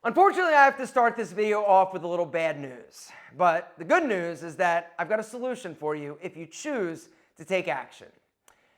Unfortunately, I have to start this video off with a little bad news. But the good news is that I've got a solution for you if you choose to take action.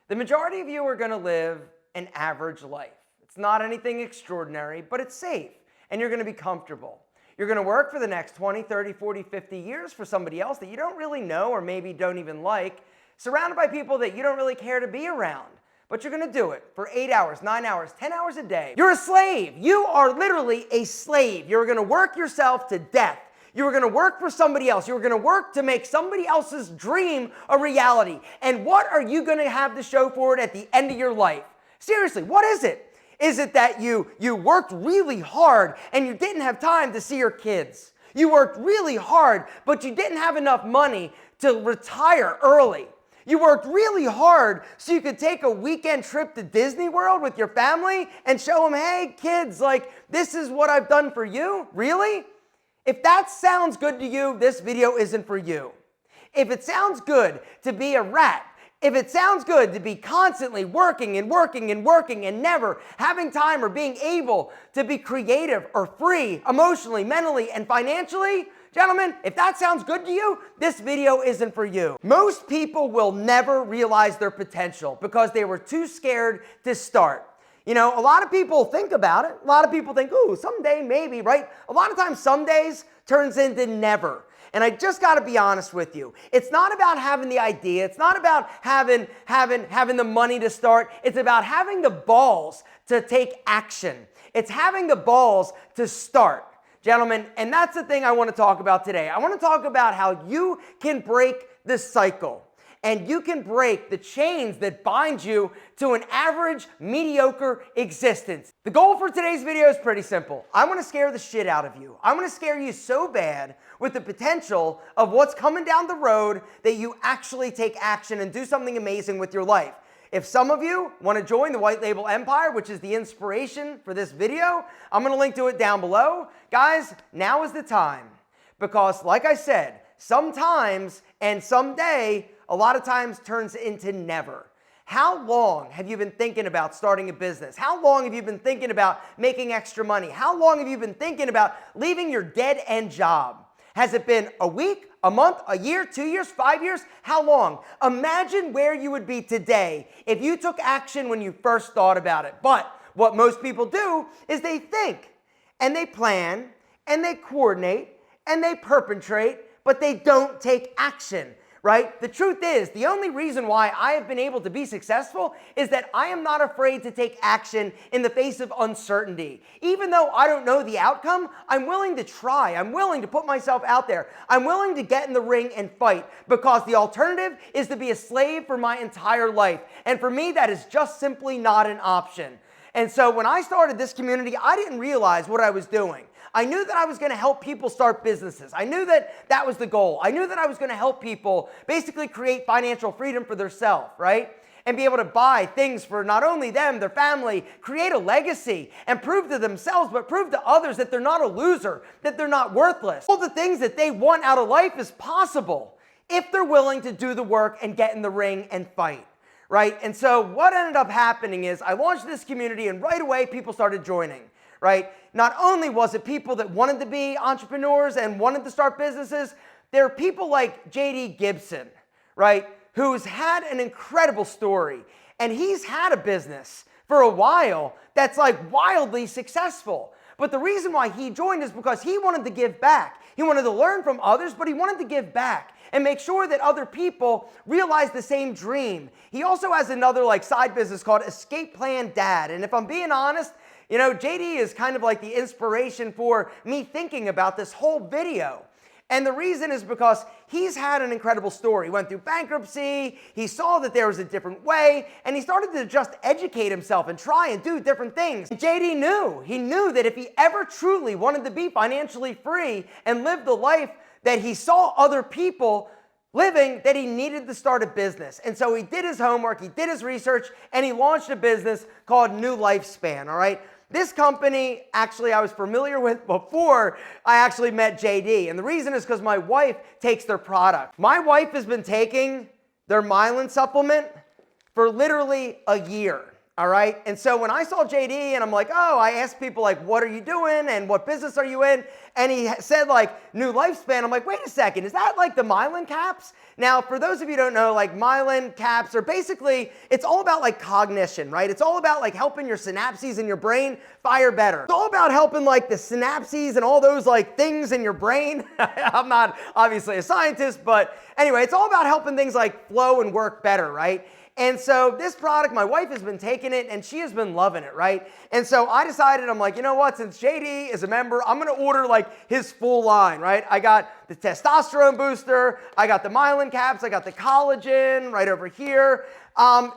The majority of you are going to live an average life. It's not anything extraordinary, but it's safe, and you're going to be comfortable. You're going to work for the next 20, 30, 40, 50 years for somebody else that you don't really know or maybe don't even like, surrounded by people that you don't really care to be around. But you're going to do it for 8 hours, 9 hours, 10 hours a day. You're a slave. You are literally a slave. You're going to work yourself to death. You are going to work for somebody else. You're going to work to make somebody else's dream a reality. And what are you going to have to show for it at the end of your life? Seriously, what is it? Is it that you worked really hard and you didn't have time to see your kids? You worked really hard, but you didn't have enough money to retire early. You worked really hard so you could take a weekend trip to Disney World with your family and show them, hey, kids, like, this is what I've done for you? Really? If that sounds good to you, this video isn't for you. If it sounds good to be a rat, if it sounds good to be constantly working and working and working and never having time or being able to be creative or free emotionally, mentally, and financially, gentlemen, if that sounds good to you, this video isn't for you. Most people will never realize their potential because they were too scared to start. You know, a lot of people think about it. A lot of people think, ooh, someday maybe, right? A lot of times some days turns into never. And I just got to be honest with you. It's not about having the idea. It's not about having the money to start. It's about having the balls to take action. It's having the balls to start. Gentlemen, and that's the thing I want to talk about today. I want to talk about how you can break the cycle and you can break the chains that bind you to an average, mediocre existence. The goal for today's video is pretty simple. I want to scare the shit out of you. I want to scare you so bad with the potential of what's coming down the road that you actually take action and do something amazing with your life. If some of you want to join the White Label Empire, which is the inspiration for this video, I'm going to link to it down below. Guys, now is the time. Because like I said, sometimes and someday, a lot of times turns into never. How long have you been thinking about starting a business? How long have you been thinking about making extra money? How long have you been thinking about leaving your dead-end job? Has it been a week, a month, a year, 2 years, 5 years? How long? Imagine where you would be today if you took action when you first thought about it. But what most people do is they think and they plan and they coordinate and they perpetrate, but they don't take action. Right? The truth is, the only reason why I have been able to be successful is that I am not afraid to take action in the face of uncertainty. Even though I don't know the outcome, I'm willing to try. I'm willing to put myself out there. I'm willing to get in the ring and fight because the alternative is to be a slave for my entire life. And for me, that is just simply not an option. And so when I started this community, I didn't realize what I was doing. I knew that I was going to help people start businesses. I knew that that was the goal. I knew that I was going to help people basically create financial freedom for themselves, right? And be able to buy things for not only them, their family, create a legacy, and prove to themselves, but prove to others that they're not a loser, that they're not worthless. All the things that they want out of life is possible if they're willing to do the work and get in the ring and fight. Right? And so what ended up happening is I launched this community and right away people started joining, right? Not only was it people that wanted to be entrepreneurs and wanted to start businesses, there are people like JD Gibson, right? Who's had an incredible story and he's had a business for a while that's like wildly successful. But the reason why he joined is because he wanted to give back. He wanted to learn from others, but he wanted to give back and make sure that other people realize the same dream. He also has another like side business called Escape Plan Dad. And if I'm being honest, you know, JD is kind of like the inspiration for me thinking about this whole video. And the reason is because he's had an incredible story. He went through bankruptcy, he saw that there was a different way, and he started to just educate himself and try and do different things. And JD knew that if he ever truly wanted to be financially free and live the life that he saw other people living, that he needed to start a business. And so he did his homework, he did his research, and he launched a business called New Lifespan, all right? This company, actually, I was familiar with before I actually met JD. And the reason is because my wife takes their product. My wife has been taking their myelin supplement for literally a year. All right. And so when I saw JD and I'm like, oh, I asked people like, what are you doing and what business are you in? And he said like new lifespan. I'm like, wait a second, is that like the myelin caps? Now, for those of you who don't know, like myelin caps are basically, it's all about like cognition, right? It's all about like helping your synapses in your brain fire better. It's all about helping like the synapses and all those like things in your brain. I'm not obviously a scientist, but anyway, it's all about helping things like flow and work better, right? And so this product, my wife has been taking it and she has been loving it, right? And so I decided, I'm like, you know what, since JD is a member, I'm gonna order like his full line, right? I got the testosterone booster, I got the myelin caps, I got the collagen right over here.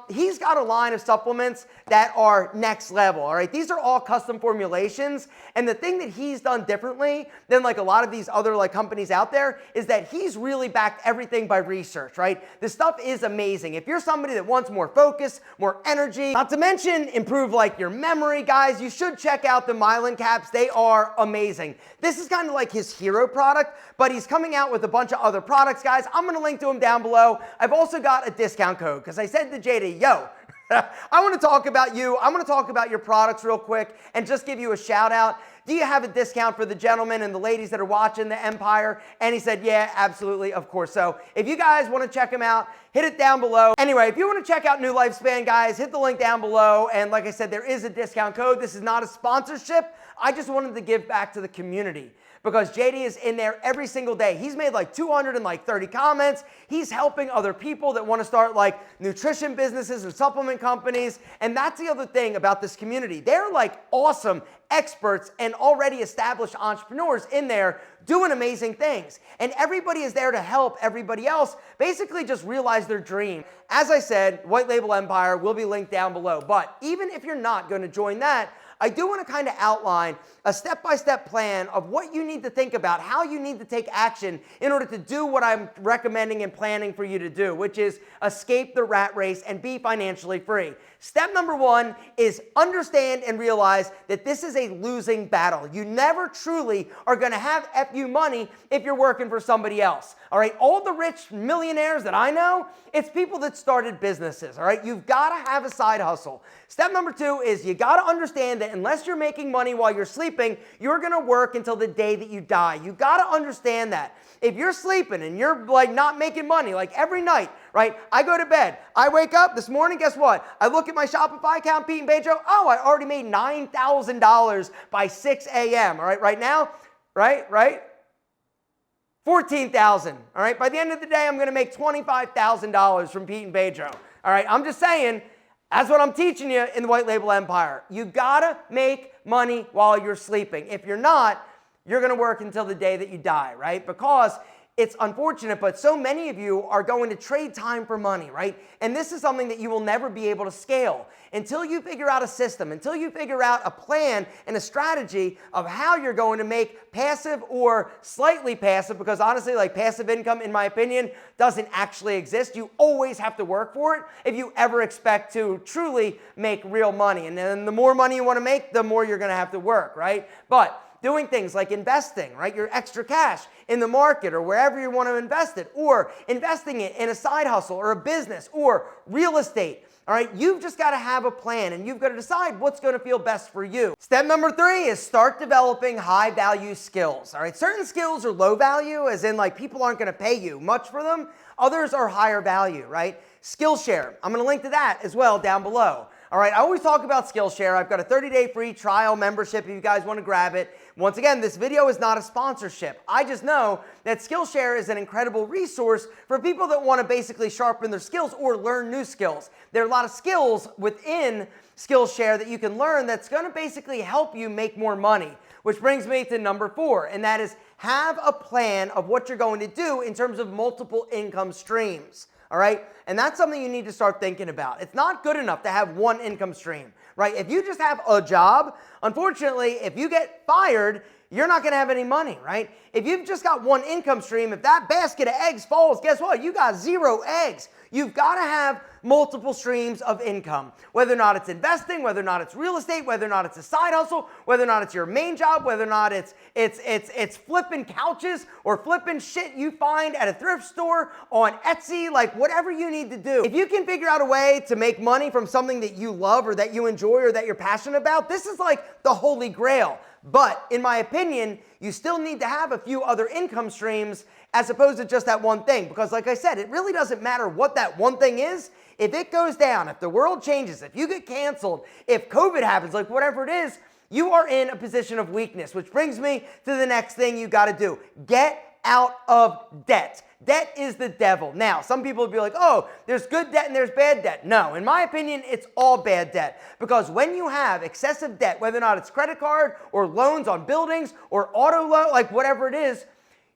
He's got a line of supplements that are next level, all right? These are all custom formulations, and the thing that he's done differently than like a lot of these other like companies out there is that he's really backed everything by research, right? This stuff is amazing. If you're somebody that wants more focus, more energy, not to mention improve like your memory, guys, you should check out the myelin caps. They are amazing. This is kind of like his hero product, but he's coming out with a bunch of other products, guys. I'm gonna link to him down below. I've also got a discount code because I said to JD, yo, I want to talk about you. I want to talk about your products real quick and just give you a shout out. Do you have a discount for the gentlemen and the ladies that are watching the Empire? And he said, yeah, absolutely, of course. So if you guys want to check him out, hit it down below. Anyway, if you want to check out New Lifespan, guys, hit the link down below. And like I said, there is a discount code. This is not a sponsorship. I just wanted to give back to the community, because JD is in there every single day. He's made like 230 comments. He's helping other people that want to start like nutrition businesses or supplement companies. And that's the other thing about this community. They're like awesome experts and already established entrepreneurs in there doing amazing things. And everybody is there to help everybody else basically just realize their dream. As I said, White Label Empire will be linked down below. But even if you're not going to join that, I do want to kind of outline a step-by-step plan of what you need to think about, how you need to take action in order to do what I'm recommending and planning for you to do, which is escape the rat race and be financially free. Step number one is understand and realize that this is a losing battle. You never truly are going to have FU money if you're working for somebody else. All right, all the rich millionaires that I know, it's people that started businesses. All right, you've got to have a side hustle. Step number two is you got to understand that unless you're making money while you're sleeping, you're going to work until the day that you die. You got to understand that. If you're sleeping and you're like not making money, like every night, right? I go to bed. I wake up this morning, guess what? I look at my Shopify account, Pete and Pedro. Oh, I already made $9,000 by 6 a.m. All right, right now, right? 14,000. All right, by the end of the day, I'm going to make $25,000 from Pete and Pedro. All right, I'm just saying, that's what I'm teaching you in the White Label Empire. You gotta make money while you're sleeping. If you're not, you're gonna work until the day that you die, right? Because it's unfortunate, but so many of you are going to trade time for money, right? And this is something that you will never be able to scale until you figure out a system, until you figure out a plan and a strategy of how you're going to make passive or slightly passive, because honestly, like passive income, in my opinion, doesn't actually exist. You always have to work for it if you ever expect to truly make real money. And then the more money you want to make, the more you're going to have to work, right? But doing things like investing, right? Your extra cash in the market or wherever you want to invest it, or investing it in a side hustle or a business or real estate. All right, you've just got to have a plan and you've got to decide what's going to feel best for you. Step number three is start developing high value skills. All right, certain skills are low value, as in like people aren't going to pay you much for them. Others are higher value, right? Skillshare, I'm going to link to that as well down below. All right, I always talk about Skillshare. I've got a 30-day free trial membership if you guys want to grab it. Once again, this video is not a sponsorship. I just know that Skillshare is an incredible resource for people that want to basically sharpen their skills or learn new skills. There are a lot of skills within Skillshare that you can learn that's going to basically help you make more money, which brings me to number 4, and that is have a plan of what you're going to do in terms of multiple income streams. All right? And that's something you need to start thinking about. It's not good enough to have one income stream, right? If you just have a job, unfortunately, if you get fired, you're not going to have any money, right? If you've just got one income stream, if that basket of eggs falls, guess what? You got 0 eggs. You've got to have multiple streams of income, whether or not it's investing, whether or not it's real estate, whether or not it's a side hustle, whether or not it's your main job, whether or not it's flipping couches or flipping shit you find at a thrift store on Etsy, like whatever you need to do. If you can figure out a way to make money from something that you love or that you enjoy or that you're passionate about, this is like the holy grail. But in my opinion, you still need to have a few other income streams as opposed to just that one thing. Because like I said, it really doesn't matter what that one thing is. If it goes down, if the world changes, if you get canceled, if COVID happens, like whatever it is, you are in a position of weakness, which brings me to the next thing you got to do. Get out of debt. Debt is the devil. Now, some people will be like, oh, there's good debt and there's bad debt. No, in my opinion, it's all bad debt. Because when you have excessive debt, whether or not it's credit card or loans on buildings or auto loan, like whatever it is,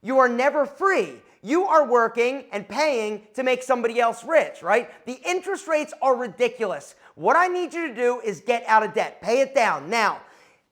you are never free. You are working and paying to make somebody else rich, right? The interest rates are ridiculous. What I need you to do is get out of debt. Pay it down. Now,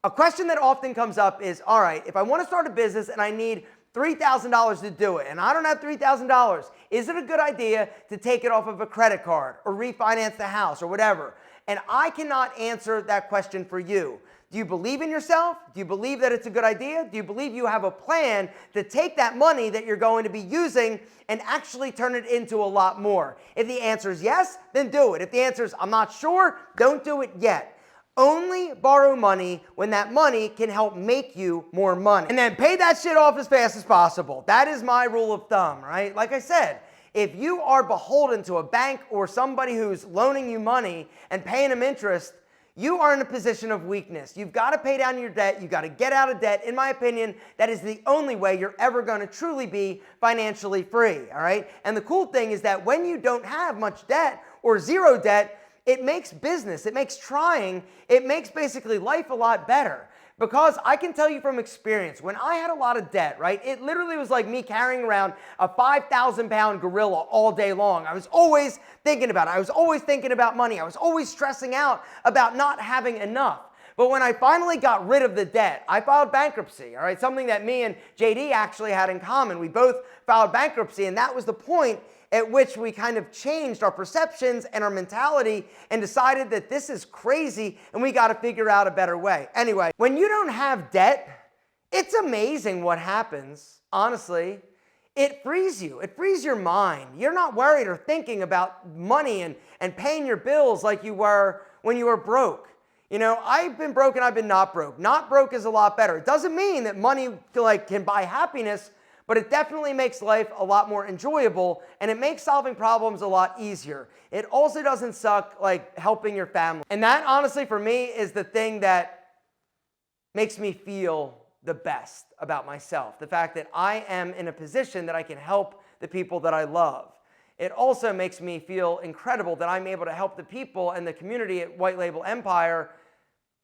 a question that often comes up is, all right, if I want to start a business and I need $3,000 to do it, and I don't have $3,000, is it a good idea to take it off of a credit card or refinance the house or whatever? And I cannot answer that question for you. Do you believe in yourself? Do you believe that it's a good idea? Do you believe you have a plan to take that money that you're going to be using and actually turn it into a lot more? If the answer is yes, then do it. If the answer is I'm not sure, don't do it yet. Only borrow money when that money can help make you more money. And then pay that shit off as fast as possible. That is my rule of thumb, right? Like I said, if you are beholden to a bank or somebody who's loaning you money and paying them interest, you are in a position of weakness. You've got to pay down your debt. You've got to get out of debt. In my opinion, that is the only way you're ever going to truly be financially free, all right? And the cool thing is that when you don't have much debt or 0 debt, it makes business, it makes basically life a lot better. Because I can tell you from experience, when I had a lot of debt, right, it literally was like me carrying around a 5,000-pound gorilla all day long. I was always thinking about it. I was always thinking about money. I was always stressing out about not having enough. But when I finally got rid of the debt, I filed bankruptcy, all right, something that me and JD actually had in common. We both filed bankruptcy, and that was the point at which we kind of changed our perceptions and our mentality and decided that this is crazy and we got to figure out a better way. Anyway, when you don't have debt, it's amazing what happens, honestly. It frees you. It frees your mind. You're not worried or thinking about money and paying your bills like you were when you were broke. You know, I've been broke and I've been not broke. Not broke is a lot better. It doesn't mean that money can buy happiness, but it definitely makes life a lot more enjoyable and it makes solving problems a lot easier. It also doesn't suck like helping your family. And that honestly for me is the thing that makes me feel the best about myself. The fact that I am in a position that I can help the people that I love. It also makes me feel incredible that I'm able to help the people and the community at White Label Empire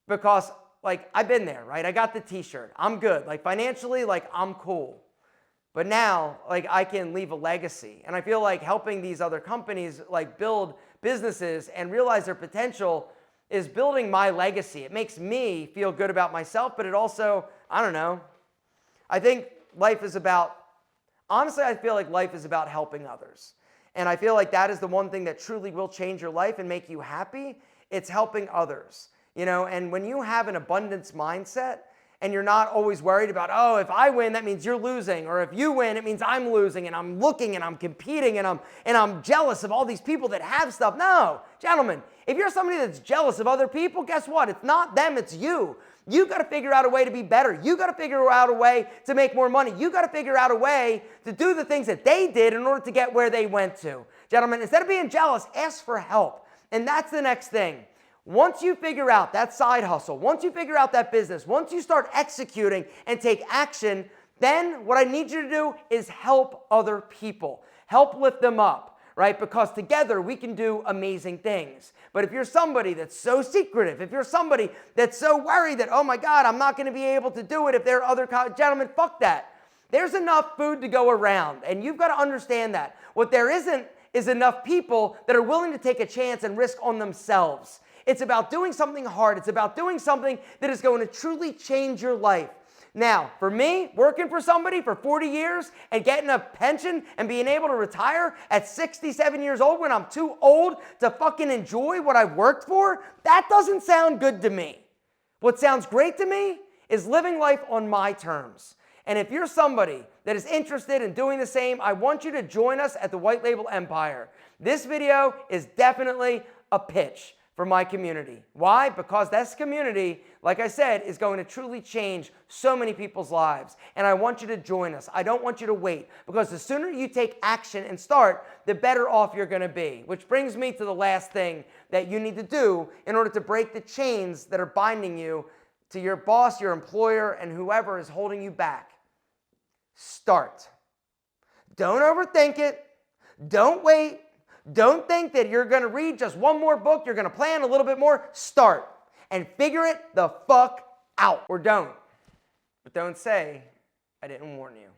because like I've been there, right? I got the t-shirt. I'm good. Like financially, like I'm cool. But now, like I can leave a legacy. And I feel like helping these other companies like build businesses and realize their potential is building my legacy. It makes me feel good about myself, but it also, I don't know. I think life is about, honestly, I feel like life is about helping others. And I feel like that is the one thing that truly will change your life and make you happy. It's helping others, you know, and when you have an abundance mindset, and you're not always worried about, oh, if I win, that means you're losing. Or if you win, it means I'm losing and I'm looking and I'm competing and I'm jealous of all these people that have stuff. No, gentlemen, if you're somebody that's jealous of other people, guess what? It's not them, it's you. You got to figure out a way to be better. You got to figure out a way to make more money. You got to figure out a way to do the things that they did in order to get where they went to. Gentlemen, instead of being jealous, ask for help. And that's the next thing. Once you figure out that side hustle, once you figure out that business, once you start executing and take action, then what I need you to do is help other people. Help lift them up, right? Because together we can do amazing things. But if you're somebody that's so secretive, if you're somebody that's so worried that, oh my God, I'm not going to be able to do it if there are other gentlemen, fuck that. There's enough food to go around, and you've got to understand that. What there isn't is enough people that are willing to take a chance and risk on themselves. It's about doing something hard. It's about doing something that is going to truly change your life. Now, for me, working for somebody for 40 years and getting a pension and being able to retire at 67 years old when I'm too old to fucking enjoy what I worked for, that doesn't sound good to me. What sounds great to me is living life on my terms. And if you're somebody that is interested in doing the same, I want you to join us at the White Label Empire. This video is definitely a pitch for my community. Why? Because this community, like I said, is going to truly change so many people's lives. And I want you to join us. I don't want you to wait, because the sooner you take action and start, the better off you're going to be. Which brings me to the last thing that you need to do in order to break the chains that are binding you to your boss, your employer, and whoever is holding you back. Start. Don't overthink it. Don't wait. Don't think that you're going to read just one more book, you're going to plan a little bit more. Start and figure it the fuck out. Or don't. But don't say, I didn't warn you.